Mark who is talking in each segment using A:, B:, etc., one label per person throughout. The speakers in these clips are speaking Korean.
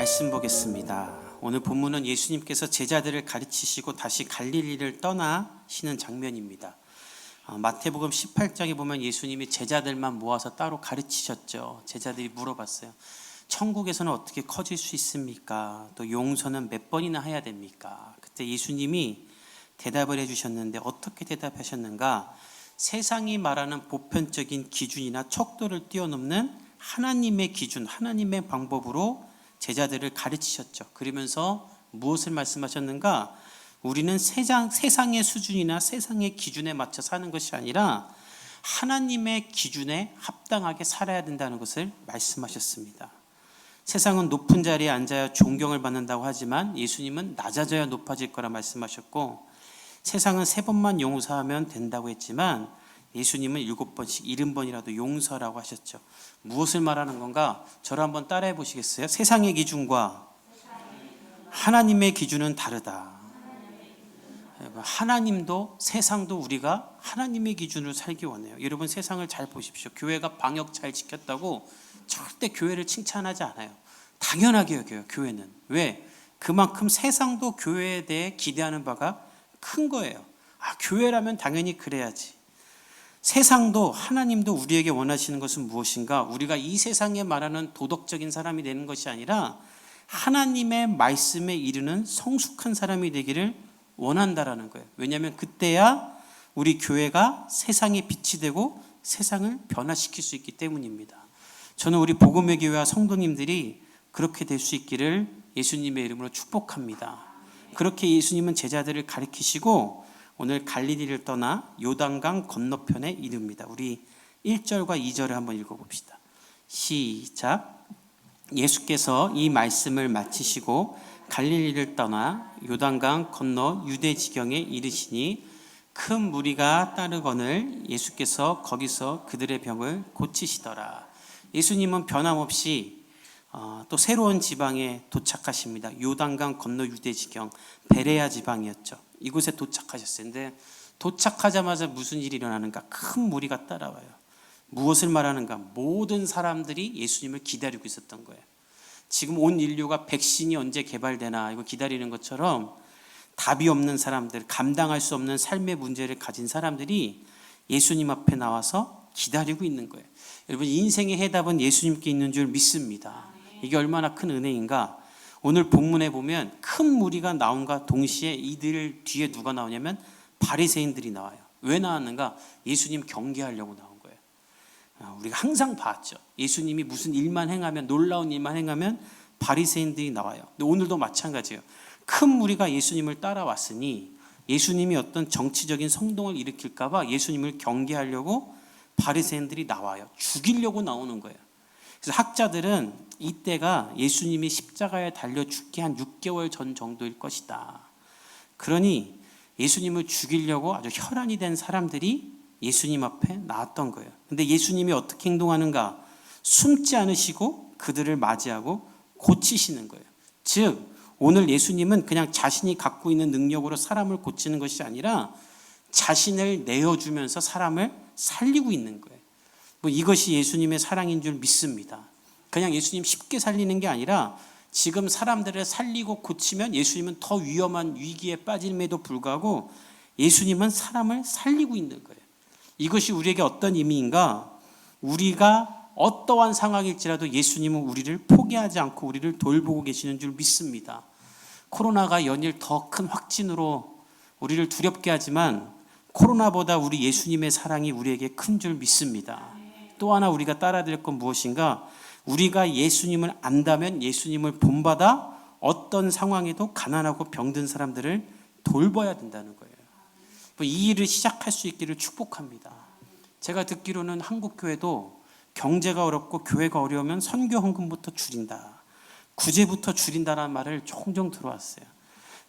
A: 말씀 보겠습니다. 오늘 본문은 예수님께서 제자들을 가르치시고 다시 갈릴리를 떠나시는 장면입니다. 마태복음 18장에 보면 예수님이 제자들만 모아서 따로 가르치셨죠. 제자들이 물어봤어요. 천국에서는 어떻게 커질 수 있습니까? 또 용서는 몇 번이나 해야 됩니까? 그때 예수님이 대답을 해주셨는데 어떻게 대답하셨는가? 세상이 말하는 보편적인 기준이나 척도를 뛰어넘는 하나님의 기준, 하나님의 방법으로 제자들을 가르치셨죠. 그러면서 무엇을 말씀하셨는가? 우리는 세상의 수준이나 세상의 기준에 맞춰 사는 것이 아니라 하나님의 기준에 합당하게 살아야 된다는 것을 말씀하셨습니다. 세상은 높은 자리에 앉아야 존경을 받는다고 하지만 예수님은 낮아져야 높아질 거라 말씀하셨고, 세상은 3번만 용서하면 된다고 했지만 예수님은 7번씩 70번이라도 용서라고 하셨죠. 무엇을 말하는 건가? 저를 한번 따라해 보시겠어요? 세상의 기준과 하나님의 기준은 다르다. 하나님도 세상도 우리가 하나님의 기준으로 살기 원해요. 여러분, 세상을 잘 보십시오. 교회가 방역 잘 지켰다고 절대 교회를 칭찬하지 않아요. 당연하게 여겨요, 교회는. 왜? 그만큼 세상도 교회에 대해 기대하는 바가 큰 거예요. 교회라면 당연히 그래야지. 세상도 하나님도 우리에게 원하시는 것은 무엇인가? 우리가 이 세상에 말하는 도덕적인 사람이 되는 것이 아니라 하나님의 말씀에 이르는 성숙한 사람이 되기를 원한다라는 거예요. 왜냐하면 그때야 우리 교회가 세상의 빛이 되고 세상을 변화시킬 수 있기 때문입니다. 저는 우리 복음의 교회와 성도님들이 그렇게 될 수 있기를 예수님의 이름으로 축복합니다. 그렇게 예수님은 제자들을 가르치시고 오늘 갈릴리를 떠나 요단강 건너편에 이릅니다. 우리 1절과 2절을 한번 읽어봅시다. 시작. 예수께서 이 말씀을 마치시고 갈릴리를 떠나 요단강 건너 유대 지경에 이르시니 큰 무리가 따르거늘 예수께서 거기서 그들의 병을 고치시더라. 예수님은 변함없이 또 새로운 지방에 도착하십니다. 요단강 건너 유대 지경 베레아 지방이었죠. 이곳에 도착하셨어요. 근데 도착하자마자 무슨 일이 일어나는가? 큰 무리가 따라와요. 무엇을 말하는가? 모든 사람들이 예수님을 기다리고 있었던 거예요. 지금 온 인류가 백신이 언제 개발되나 이거 기다리는 것처럼 답이 없는 사람들, 감당할 수 없는 삶의 문제를 가진 사람들이 예수님 앞에 나와서 기다리고 있는 거예요. 여러분, 인생의 해답은 예수님께 있는 줄 믿습니다. 이게 얼마나 큰 은혜인가? 오늘 본문에 보면 큰 무리가 나온과 동시에 이들 뒤에 누가 나오냐면 바리새인들이 나와요. 왜 나왔는가? 예수님 경계하려고 나온 거예요. 우리가 항상 봤죠. 예수님이 무슨 일만 행하면, 놀라운 일만 행하면 바리새인들이 나와요. 근데 오늘도 마찬가지예요. 큰 무리가 예수님을 따라왔으니 예수님이 어떤 정치적인 성동을 일으킬까 봐 예수님을 경계하려고 바리새인들이 나와요. 죽이려고 나오는 거예요. 그래서 학자들은 이때가 예수님이 십자가에 달려 죽기 한 6개월 전 정도일 것이다. 그러니 예수님을 죽이려고 아주 혈안이 된 사람들이 예수님 앞에 나왔던 거예요. 근데 예수님이 어떻게 행동하는가? 숨지 않으시고 그들을 맞이하고 고치시는 거예요. 즉 오늘 예수님은 그냥 자신이 갖고 있는 능력으로 사람을 고치는 것이 아니라 자신을 내어주면서 사람을 살리고 있는 거예요. 이것이 예수님의 사랑인 줄 믿습니다. 그냥 예수님 쉽게 살리는 게 아니라 지금 사람들을 살리고 고치면 예수님은 더 위험한 위기에 빠짐에도 불구하고 예수님은 사람을 살리고 있는 거예요. 이것이 우리에게 어떤 의미인가? 우리가 어떠한 상황일지라도 예수님은 우리를 포기하지 않고 우리를 돌보고 계시는 줄 믿습니다. 코로나가 연일 더 큰 확진으로 우리를 두렵게 하지만 코로나보다 우리 예수님의 사랑이 우리에게 큰 줄 믿습니다. 또 하나 우리가 따라야 될 건 무엇인가? 우리가 예수님을 안다면 예수님을 본받아 어떤 상황에도 가난하고 병든 사람들을 돌봐야 된다는 거예요. 이 일을 시작할 수 있기를 축복합니다. 제가 듣기로는 한국교회도 경제가 어렵고 교회가 어려우면 선교 헌금부터 줄인다, 구제부터 줄인다라는 말을 종종 들어왔어요.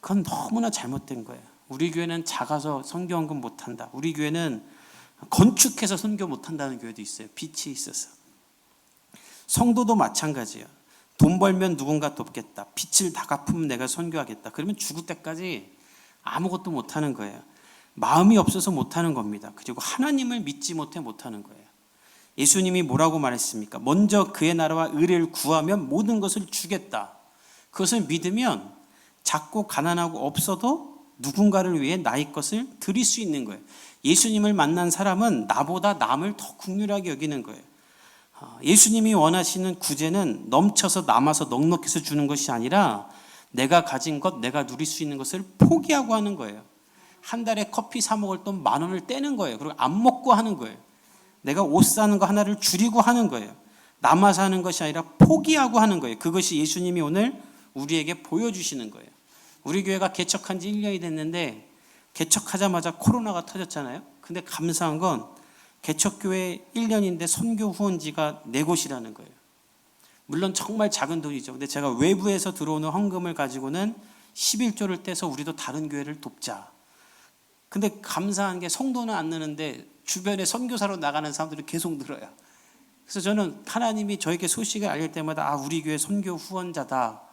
A: 그건 너무나 잘못된 거예요. 우리 교회는 작아서 선교 헌금 못한다. 우리 교회는 건축해서 선교 못한다는 교회도 있어요. 빛이 있어서. 성도도 마찬가지예요. 돈 벌면 누군가 돕겠다. 빚을 다 갚으면 내가 선교하겠다. 그러면 죽을 때까지 아무것도 못하는 거예요. 마음이 없어서 못하는 겁니다. 그리고 하나님을 믿지 못해 못하는 거예요. 예수님이 뭐라고 말했습니까? 먼저 그의 나라와 의를 구하면 모든 것을 주겠다. 그것을 믿으면 작고 가난하고 없어도 누군가를 위해 나의 것을 드릴 수 있는 거예요. 예수님을 만난 사람은 나보다 남을 더 긍휼하게 여기는 거예요. 예수님이 원하시는 구제는 넘쳐서 남아서 넉넉해서 주는 것이 아니라 내가 가진 것, 내가 누릴 수 있는 것을 포기하고 하는 거예요. 한 달에 커피 사 먹을 돈 10,000원을 떼는 거예요. 그리고 안 먹고 하는 거예요. 내가 옷 사는 거 하나를 줄이고 하는 거예요. 남아서 하는 것이 아니라 포기하고 하는 거예요. 그것이 예수님이 오늘 우리에게 보여주시는 거예요. 우리 교회가 개척한 지 1년이 됐는데 개척하자마자 코로나가 터졌잖아요. 근데 감사한 건 개척교회 1년인데 선교 후원지가 4곳이라는 거예요. 물론 정말 작은 돈이죠. 근데 제가 외부에서 들어오는 헌금을 가지고는 11조를 떼서 우리도 다른 교회를 돕자. 근데 감사한 게 성도는 안 느는데 주변에 선교사로 나가는 사람들이 계속 늘어요. 그래서 저는 하나님이 저에게 소식을 알릴 때마다 우리 교회 선교 후원자다.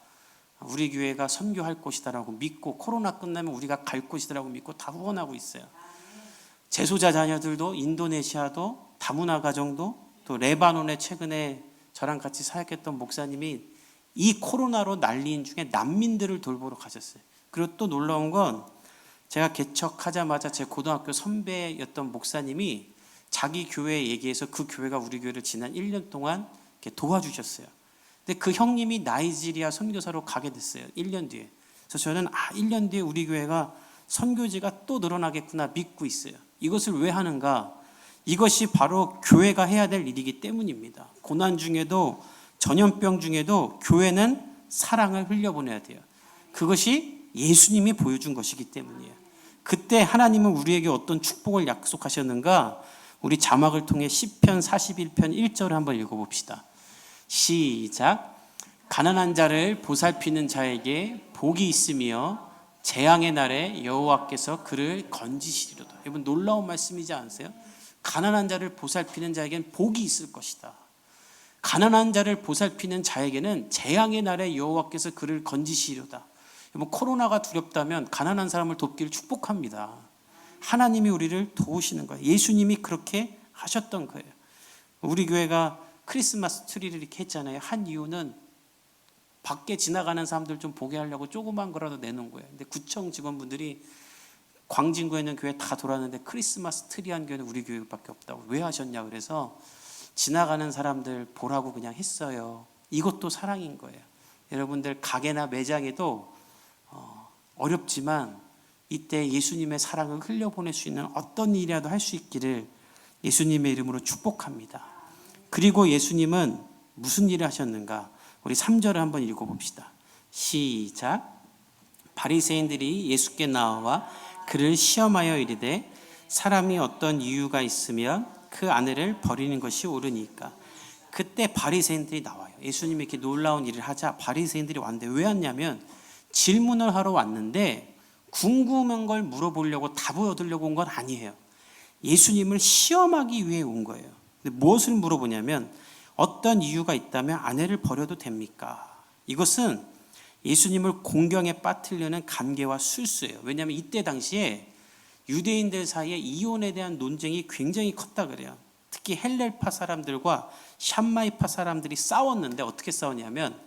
A: 우리 교회가 선교할 곳이다라고 믿고 코로나 끝나면 우리가 갈 곳이다라고 믿고 다 후원하고 있어요. 재소자 자녀들도 인도네시아도 다문화 가정도 또 레바논에 최근에 저랑 같이 사역했던 목사님이 이 코로나로 난리인 중에 난민들을 돌보러 가셨어요. 그리고 또 놀라운 건 제가 개척하자마자 제 고등학교 선배였던 목사님이 자기 교회 얘기해서 그 교회가 우리 교회를 지난 1년 동안 이렇게 도와주셨어요. 근데 그 형님이 나이지리아 선교사로 가게 됐어요. 1년 뒤에. 그래서 저는 1년 뒤에 우리 교회가 선교지가 또 늘어나겠구나 믿고 있어요. 이것을 왜 하는가? 이것이 바로 교회가 해야 될 일이기 때문입니다. 고난 중에도 전염병 중에도 교회는 사랑을 흘려보내야 돼요. 그것이 예수님이 보여준 것이기 때문이에요. 그때 하나님은 우리에게 어떤 축복을 약속하셨는가? 우리 자막을 통해 시편 41편 1절을 한번 읽어봅시다. 시작. 가난한 자를 보살피는 자에게 복이 있으며 재앙의 날에 여호와께서 그를 건지시리로다. 여러분 놀라운 말씀이지 않으세요? 가난한 자를 보살피는 자에게는 복이 있을 것이다. 가난한 자를 보살피는 자에게는 재앙의 날에 여호와께서 그를 건지시리로다. 여러분 코로나가 두렵다면 가난한 사람을 돕기를 축복합니다. 하나님이 우리를 도우시는 거예요. 예수님이 그렇게 하셨던 거예요. 우리 교회가 크리스마스 트리를 이렇게 했잖아요. 한 이유는 밖에 지나가는 사람들 좀 보게 하려고 조그만 거라도 내놓은 거예요. 근데 구청 직원분들이 광진구에 있는 교회 다 돌았는데 크리스마스 트리 한 교회는 우리 교회밖에 없다고. 왜 하셨냐 그래서 지나가는 사람들 보라고 그냥 했어요. 이것도 사랑인 거예요. 여러분들 가게나 매장에도 어렵지만 이때 예수님의 사랑을 흘려보낼 수 있는 어떤 일이라도 할 수 있기를 예수님의 이름으로 축복합니다. 그리고 예수님은 무슨 일을 하셨는가? 우리 3절을 한번 읽어봅시다. 시작. 바리새인들이 예수께 나와 그를 시험하여 이르되 사람이 어떤 이유가 있으면 그 아내를 버리는 것이 옳으니까. 그때 바리새인들이 나와요. 예수님이 이렇게 놀라운 일을 하자 바리새인들이 왔는데 왜 왔냐면 질문을 하러 왔는데 궁금한 걸 물어보려고 답을 얻으려고 온 건 아니에요. 예수님을 시험하기 위해 온 거예요. 근데 무엇을 물어보냐면 어떤 이유가 있다면 아내를 버려도 됩니까? 이것은 예수님을 공경에 빠뜨리려는 간계와 술수예요. 왜냐하면 이때 당시에 유대인들 사이에 이혼에 대한 논쟁이 굉장히 컸다 그래요. 특히 헬레파 사람들과 샴마이파 사람들이 싸웠는데 어떻게 싸웠냐면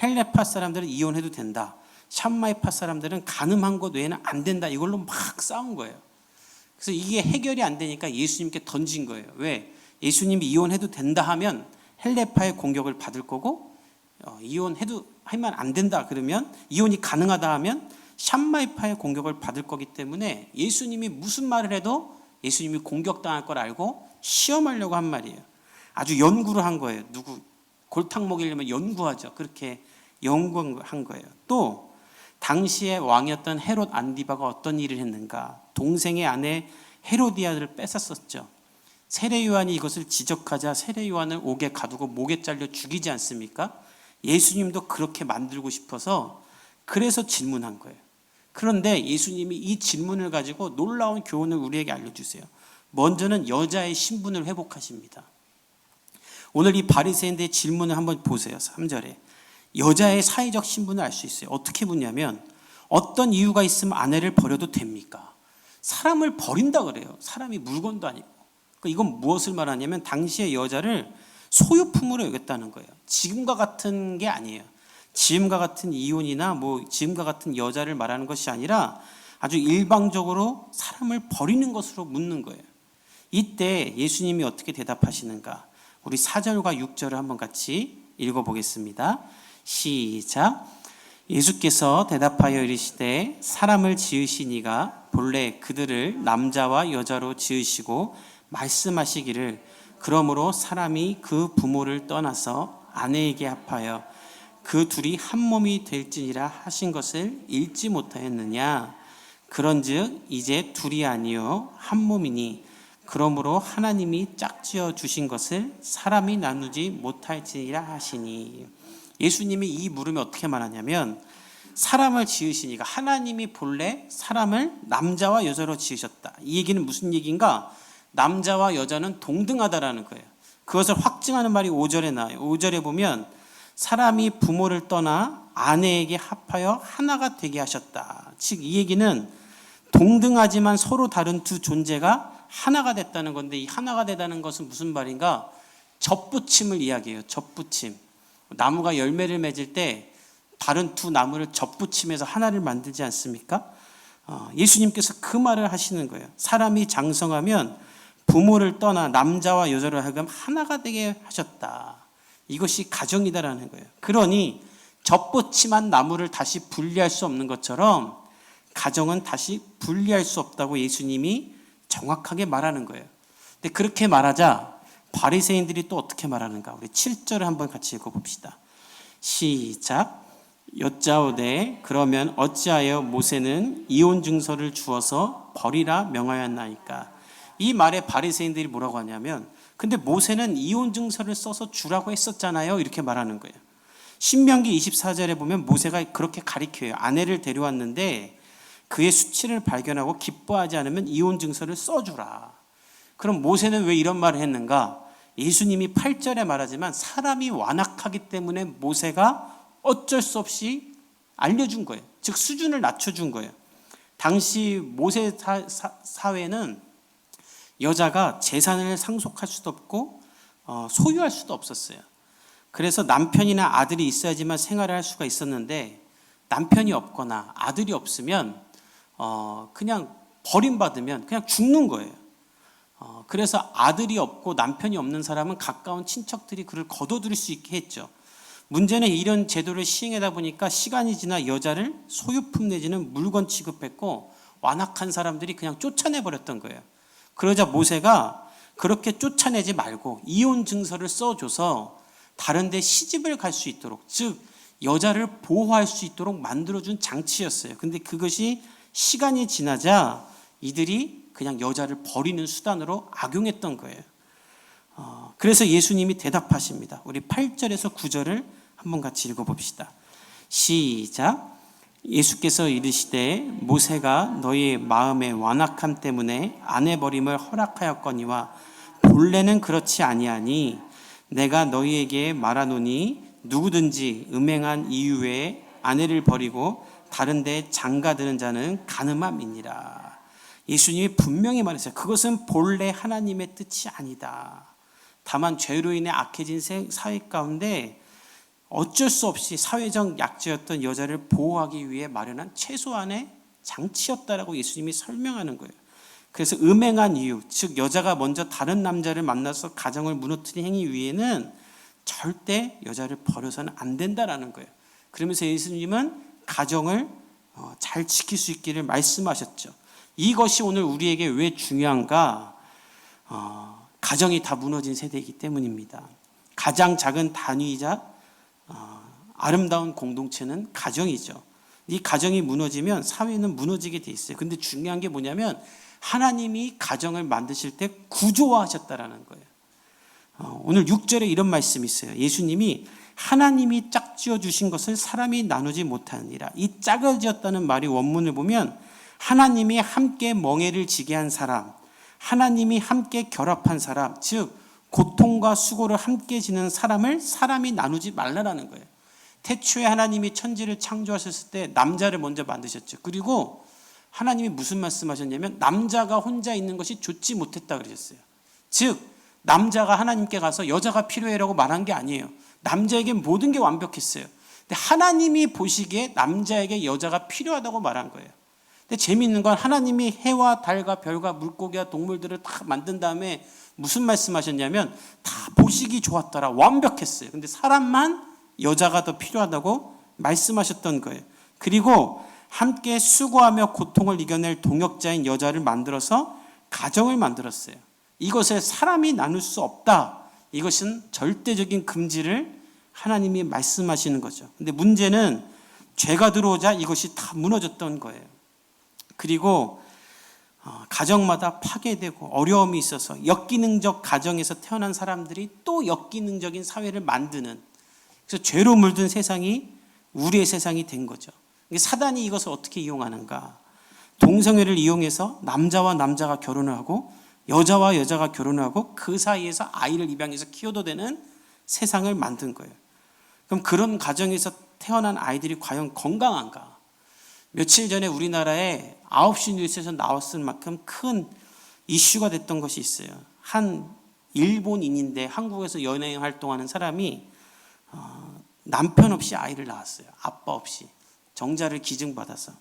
A: 헬레파 사람들은 이혼해도 된다. 샴마이파 사람들은 간음한 것 외에는 안 된다. 이걸로 막 싸운 거예요. 그래서 이게 해결이 안 되니까 예수님께 던진 거예요. 왜? 예수님이 이혼해도 된다 하면 헬레파의 공격을 받을 거고 이혼해도 하면 안 된다 그러면 이혼이 가능하다 하면 샴마이파의 공격을 받을 거기 때문에 예수님이 무슨 말을 해도 예수님이 공격당할 걸 알고 시험하려고 한 말이에요. 아주 연구를 한 거예요. 누구 골탕 먹이려면 연구하죠. 그렇게 연구한 거예요. 또 당시의 왕이었던 헤롯 안디바가 어떤 일을 했는가? 동생의 아내 헤로디아를 뺏었었죠. 세례 요한이 이것을 지적하자 세례 요한을 옥에 가두고 목에 잘려 죽이지 않습니까? 예수님도 그렇게 만들고 싶어서 그래서 질문한 거예요. 그런데 예수님이 이 질문을 가지고 놀라운 교훈을 우리에게 알려주세요. 먼저는 여자의 신분을 회복하십니다. 오늘 이 바리새인들의 질문을 한번 보세요. 3절에 여자의 사회적 신분을 알 수 있어요. 어떻게 묻냐면 어떤 이유가 있으면 아내를 버려도 됩니까? 사람을 버린다 그래요. 사람이 물건도 아니고. 이건 무엇을 말하냐면 당시의 여자를 소유품으로 여겼다는 거예요. 지금과 같은 게 아니에요. 지금과 같은 이혼이나 지금과 같은 여자를 말하는 것이 아니라 아주 일방적으로 사람을 버리는 것으로 묻는 거예요. 이때 예수님이 어떻게 대답하시는가? 우리 4절과 6절을 한번 같이 읽어보겠습니다. 시작. 예수께서 대답하여 이르시되 사람을 지으신 이가 본래 그들을 남자와 여자로 지으시고 말씀하시기를 그러므로 사람이 그 부모를 떠나서 아내에게 합하여 그 둘이 한 몸이 될지니라 하신 것을 읽지 못하였느냐? 그런즉 이제 둘이 아니요 한 몸이니 그러므로 하나님이 짝지어 주신 것을 사람이 나누지 못할지니라 하시니. 예수님이 이 물음에 어떻게 말하냐면 사람을 지으시니가 하나님이 본래 사람을 남자와 여자로 지으셨다. 이 얘기는 무슨 얘기인가? 남자와 여자는 동등하다라는 거예요. 그것을 확증하는 말이 5절에 나와요. 5절에 보면 사람이 부모를 떠나 아내에게 합하여 하나가 되게 하셨다. 즉 이 얘기는 동등하지만 서로 다른 두 존재가 하나가 됐다는 건데, 이 하나가 되다는 것은 무슨 말인가? 접붙임을 이야기해요. 접붙임. 나무가 열매를 맺을 때 다른 두 나무를 접붙임해서 하나를 만들지 않습니까? 예수님께서 그 말을 하시는 거예요. 사람이 장성하면 부모를 떠나 남자와 여자로 하여금 하나가 되게 하셨다. 이것이 가정이다라는 거예요. 그러니 접붙임한 나무를 다시 분리할 수 없는 것처럼 가정은 다시 분리할 수 없다고 예수님이 정확하게 말하는 거예요. 근데 그렇게 말하자 바리새인들이 또 어떻게 말하는가? 우리 7절을 한번 같이 읽어봅시다. 시작. 여짜오되 그러면 어찌하여 모세는 이혼 증서를 주어서 버리라 명하였나이까? 이 말에 바리새인들이 뭐라고 하냐면 근데 모세는 이혼 증서를 써서 주라고 했었잖아요. 이렇게 말하는 거예요. 신명기 24절에 보면 모세가 그렇게 가리켜요. 아내를 데려왔는데 그의 수치를 발견하고 기뻐하지 않으면 이혼 증서를 써주라. 그럼 모세는 왜 이런 말을 했는가? 예수님이 8절에 말하지만 사람이 완악하기 때문에 모세가 어쩔 수 없이 알려준 거예요. 즉 수준을 낮춰준 거예요. 당시 모세 사회는 여자가 재산을 상속할 수도 없고 소유할 수도 없었어요. 그래서 남편이나 아들이 있어야지만 생활을 할 수가 있었는데 남편이 없거나 아들이 없으면 그냥 버림받으면 그냥 죽는 거예요. 그래서 아들이 없고 남편이 없는 사람은 가까운 친척들이 그를 거둬들일 수 있게 했죠. 문제는 이런 제도를 시행하다 보니까 시간이 지나 여자를 소유품 내지는 물건 취급했고 완악한 사람들이 그냥 쫓아내버렸던 거예요. 그러자 모세가 그렇게 쫓아내지 말고 이혼 증서를 써줘서 다른 데 시집을 갈 수 있도록, 즉 여자를 보호할 수 있도록 만들어준 장치였어요. 근데 그것이 시간이 지나자 이들이 그냥 여자를 버리는 수단으로 악용했던 거예요. 그래서 예수님이 대답하십니다. 우리 8절에서 9절을 한번 같이 읽어봅시다. 시작. 예수께서 이르시되 모세가 너희 마음의 완악함 때문에 아내 버림을 허락하였거니와 본래는 그렇지 아니하니 내가 너희에게 말하노니 누구든지 음행한 이유 외에 아내를 버리고 다른 데 장가드는 자는 간음함이니라. 예수님이 분명히 말했어요. 그것은 본래 하나님의 뜻이 아니다. 다만 죄로 인해 악해진 사회 가운데 어쩔 수 없이 사회적 약자였던 여자를 보호하기 위해 마련한 최소한의 장치였다라고 예수님이 설명하는 거예요. 그래서 음행한 이유, 즉 여자가 먼저 다른 남자를 만나서 가정을 무너뜨린 행위 위에는 절대 여자를 버려서는 안 된다라는 거예요. 그러면서 예수님은 가정을 잘 지킬 수 있기를 말씀하셨죠. 이것이 오늘 우리에게 왜 중요한가? 가정이 다 무너진 세대이기 때문입니다. 가장 작은 단위이자 아름다운 공동체는 가정이죠. 이 가정이 무너지면 사회는 무너지게 돼 있어요. 근데 중요한 게 뭐냐면 하나님이 가정을 만드실 때 구조화하셨다라는 거예요. 오늘 6절에 이런 말씀이 있어요. 예수님이 하나님이 짝지어 주신 것을 사람이 나누지 못하느니라. 이 짝을 지었다는 말이 원문을 보면 하나님이 함께 멍에를 지게 한 사람, 하나님이 함께 결합한 사람, 즉 고통과 수고를 함께 지는 사람을 사람이 나누지 말라라는 거예요. 태초에 하나님이 천지를 창조하셨을 때 남자를 먼저 만드셨죠. 그리고 하나님이 무슨 말씀하셨냐면 남자가 혼자 있는 것이 좋지 못했다 그러셨어요. 즉 남자가 하나님께 가서 여자가 필요해라고 말한 게 아니에요. 남자에게 모든 게 완벽했어요. 근데 하나님이 보시기에 남자에게 여자가 필요하다고 말한 거예요. 근데 재미있는 건 하나님이 해와 달과 별과 물고기와 동물들을 다 만든 다음에 무슨 말씀하셨냐면 다 보시기 좋았더라, 완벽했어요. 근데 사람만 여자가 더 필요하다고 말씀하셨던 거예요. 그리고 함께 수고하며 고통을 이겨낼 동역자인 여자를 만들어서 가정을 만들었어요. 이것을 사람이 나눌 수 없다. 이것은 절대적인 금지를 하나님이 말씀하시는 거죠. 근데 문제는 죄가 들어오자 이것이 다 무너졌던 거예요. 그리고 가정마다 파괴되고 어려움이 있어서 역기능적 가정에서 태어난 사람들이 또 역기능적인 사회를 만드는, 그래서 죄로 물든 세상이 우리의 세상이 된 거죠. 사단이 이것을 어떻게 이용하는가? 동성애를 이용해서 남자와 남자가 결혼을 하고 여자와 여자가 결혼을 하고 그 사이에서 아이를 입양해서 키워도 되는 세상을 만든 거예요. 그럼 그런 가정에서 태어난 아이들이 과연 건강한가? 며칠 전에 우리나라에 9시 뉴스에서 나왔을 만큼 큰 이슈가 됐던 것이 있어요. 한 일본인인데 한국에서 연예인 활동하는 사람이 남편 없이 아이를 낳았어요. 아빠 없이. 정자를 기증받아서.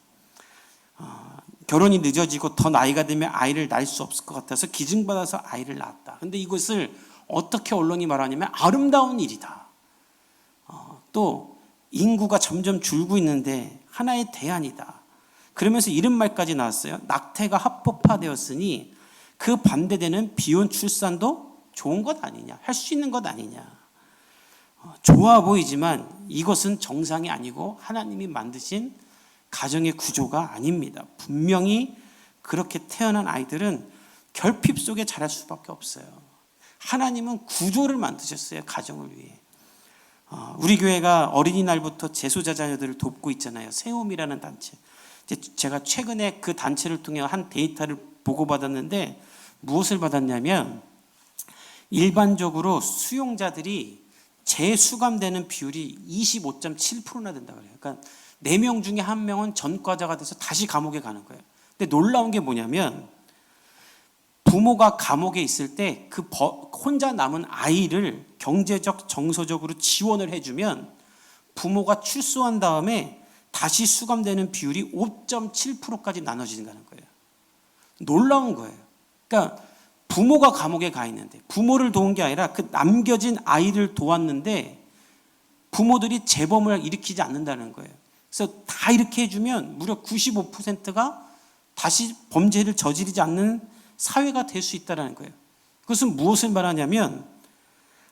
A: 결혼이 늦어지고 더 나이가 되면 아이를 낳을 수 없을 것 같아서 기증받아서 아이를 낳았다. 그런데 이것을 어떻게 언론이 말하냐면 아름다운 일이다. 또 인구가 점점 줄고 있는데 하나의 대안이다. 그러면서 이런 말까지 나왔어요. 낙태가 합법화되었으니 그 반대되는 비혼 출산도 좋은 것 아니냐, 할 수 있는 것 아니냐. 좋아 보이지만 이것은 정상이 아니고 하나님이 만드신 가정의 구조가 아닙니다. 분명히 그렇게 태어난 아이들은 결핍 속에 자랄 수밖에 없어요. 하나님은 구조를 만드셨어요, 가정을 위해. 우리 교회가 어린이날부터 재소자 자녀들을 돕고 있잖아요. 세움이라는 단체. 제가 최근에 그 단체를 통해 한 데이터를 보고받았는데 무엇을 받았냐면 일반적으로 수용자들이 재수감되는 비율이 25.7%나 된다 그래요. 그러니까 4명 중에 1명은 전과자가 돼서 다시 감옥에 가는 거예요. 근데 놀라운 게 뭐냐면 부모가 감옥에 있을 때 그 혼자 남은 아이를 경제적, 정서적으로 지원을 해주면 부모가 출소한 다음에 다시 수감되는 비율이 5.7%까지 나눠진다는 거예요. 놀라운 거예요. 그러니까 부모가 감옥에 가 있는데 부모를 도운 게 아니라 그 남겨진 아이를 도왔는데 부모들이 재범을 일으키지 않는다는 거예요. 그래서 다 이렇게 해주면 무려 95%가 다시 범죄를 저지르지 않는 사회가 될 수 있다는 거예요. 그것은 무엇을 말하냐면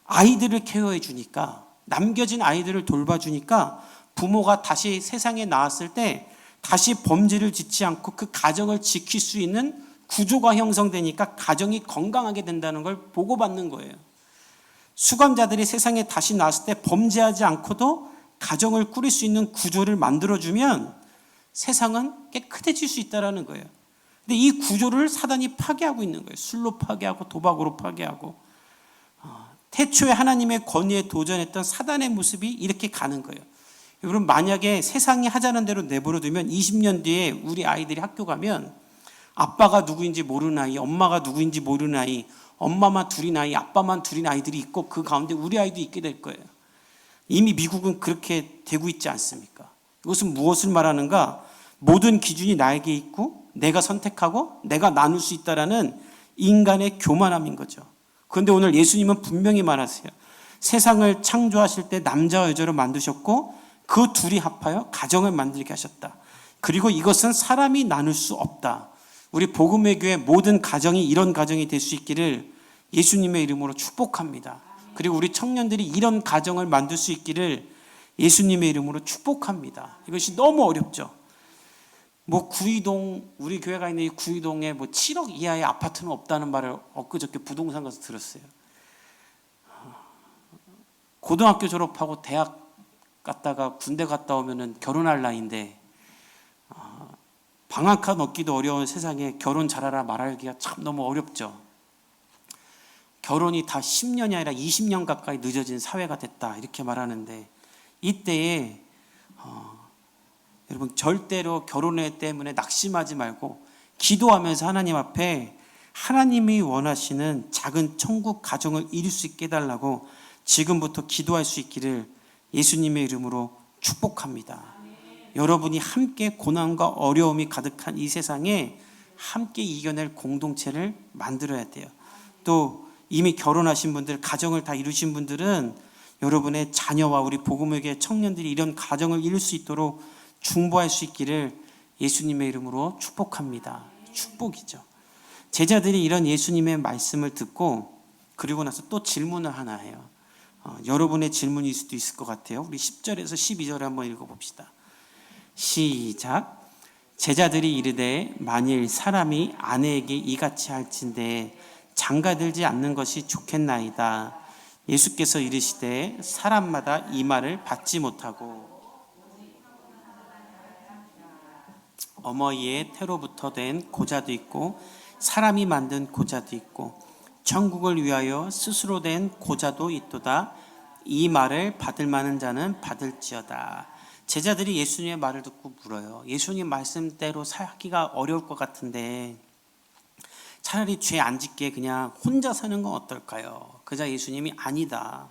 A: 아이들을 케어해 주니까, 남겨진 아이들을 돌봐주니까 부모가 다시 세상에 나왔을 때 다시 범죄를 짓지 않고 그 가정을 지킬 수 있는 구조가 형성되니까 가정이 건강하게 된다는 걸 보고받는 거예요. 수감자들이 세상에 다시 나왔을 때 범죄하지 않고도 가정을 꾸릴 수 있는 구조를 만들어주면 세상은 깨끗해질 수 있다는 거예요. 근데 이 구조를 사단이 파괴하고 있는 거예요. 술로 파괴하고 도박으로 파괴하고. 태초에 하나님의 권위에 도전했던 사단의 모습이 이렇게 가는 거예요. 여러분, 만약에 세상이 하자는 대로 내버려두면 20년 뒤에 우리 아이들이 학교 가면 아빠가 누구인지 모르는 아이, 엄마가 누구인지 모르는 아이, 엄마만 둘인 아이, 아빠만 둘인 아이들이 있고 그 가운데 우리 아이도 있게 될 거예요. 이미 미국은 그렇게 되고 있지 않습니까? 이것은 무엇을 말하는가? 모든 기준이 나에게 있고 내가 선택하고 내가 나눌 수 있다라는 인간의 교만함인 거죠. 그런데 오늘 예수님은 분명히 말하세요. 세상을 창조하실 때 남자와 여자로 만드셨고 그 둘이 합하여 가정을 만들게 하셨다. 그리고 이것은 사람이 나눌 수 없다. 우리 복음의 교회 모든 가정이 이런 가정이 될 수 있기를 예수님의 이름으로 축복합니다. 그리고 우리 청년들이 이런 가정을 만들 수 있기를 예수님의 이름으로 축복합니다. 이것이 너무 어렵죠. 구이동, 우리 교회가 있는 이 구이동에 7억 이하의 아파트는 없다는 말을 엊그저께 부동산 가서 들었어요. 고등학교 졸업하고 대학 갔다가 군대 갔다 오면은 결혼할 나이인데 방 한 칸 얻기도 어려운 세상에 결혼 잘하라 말하기가 참 너무 어렵죠. 결혼이 다 10년이 아니라 20년 가까이 늦어진 사회가 됐다 이렇게 말하는데 이때에 여러분 절대로 결혼에 때문에 낙심하지 말고 기도하면서 하나님 앞에 하나님이 원하시는 작은 천국 가정을 이룰 수 있게 해달라고 지금부터 기도할 수 있기를 예수님의 이름으로 축복합니다. 여러분이 함께 고난과 어려움이 가득한 이 세상에 함께 이겨낼 공동체를 만들어야 돼요. 또 이미 결혼하신 분들, 가정을 다 이루신 분들은 여러분의 자녀와 우리 복음의 청년들이 이런 가정을 이룰 수 있도록 중보할 수 있기를 예수님의 이름으로 축복합니다. 축복이죠. 제자들이 이런 예수님의 말씀을 듣고 그리고 나서 또 질문을 하나 해요. 여러분의 질문일 수도 있을 것 같아요. 우리 10절에서 12절을 한번 읽어봅시다. 시작. 제자들이 이르되 만일 사람이 아내에게 이같이 할진대 장가들지 않는 것이 좋겠나이다. 예수께서 이르시되 사람마다 이 말을 받지 못하고 어머니의 태로부터 된 고자도 있고 사람이 만든 고자도 있고 천국을 위하여 스스로 된 고자도 있도다. 이 말을 받을 만한 자는 받을지어다. 제자들이 예수님의 말을 듣고 물어요. 예수님 말씀대로 살기가 어려울 것 같은데 차라리 죄 안 짓게 그냥 혼자 사는 건 어떨까요? 그자 예수님이 아니다.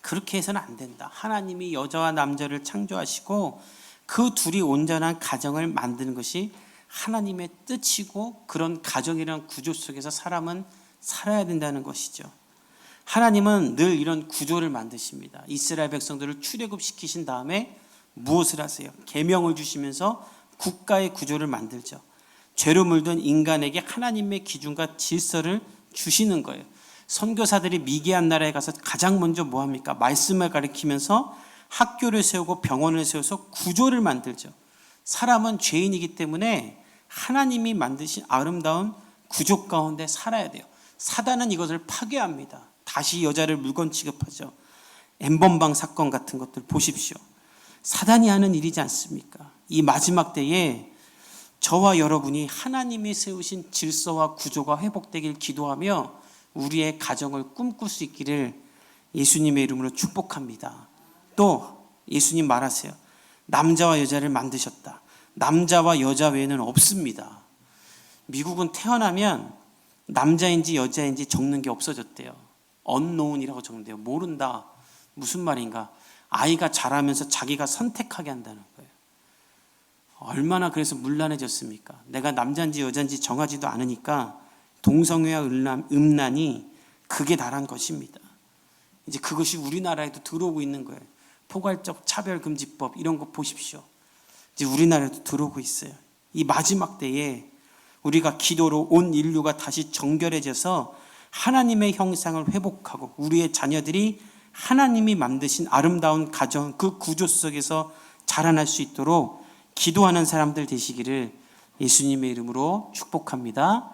A: 그렇게 해서는 안 된다. 하나님이 여자와 남자를 창조하시고 그 둘이 온전한 가정을 만드는 것이 하나님의 뜻이고 그런 가정이라는 구조 속에서 사람은 살아야 된다는 것이죠. 하나님은 늘 이런 구조를 만드십니다. 이스라엘 백성들을 출애굽시키신 다음에 무엇을 하세요? 계명을 주시면서 국가의 구조를 만들죠. 죄로 물든 인간에게 하나님의 기준과 질서를 주시는 거예요. 선교사들이 미개한 나라에 가서 가장 먼저 뭐 합니까? 말씀을 가르치면서 학교를 세우고 병원을 세워서 구조를 만들죠. 사람은 죄인이기 때문에 하나님이 만드신 아름다운 구조 가운데 살아야 돼요. 사단은 이것을 파괴합니다. 다시 여자를 물건 취급하죠. 엠번방 사건 같은 것들 보십시오. 사단이 하는 일이지 않습니까? 이 마지막 때에 저와 여러분이 하나님이 세우신 질서와 구조가 회복되길 기도하며 우리의 가정을 꿈꿀 수 있기를 예수님의 이름으로 축복합니다. 또 예수님 말하세요. 남자와 여자를 만드셨다. 남자와 여자 외에는 없습니다. 미국은 태어나면 남자인지 여자인지 적는 게 없어졌대요. unknown이라고 적는데요. 모른다. 무슨 말인가? 아이가 자라면서 자기가 선택하게 한다는 거예요. 얼마나 그래서 문란해졌습니까? 내가 남자인지 여자인지 정하지도 않으니까 동성애와 음란이 극에 달한 것입니다. 이제 그것이 우리나라에도 들어오고 있는 거예요. 포괄적 차별금지법 이런 거 보십시오. 이제 우리나라에도 들어오고 있어요. 이 마지막 때에 우리가 기도로 온 인류가 다시 정결해져서 하나님의 형상을 회복하고 우리의 자녀들이 하나님이 만드신 아름다운 가정 그 구조 속에서 자라날 수 있도록 기도하는 사람들 되시기를 예수님의 이름으로 축복합니다.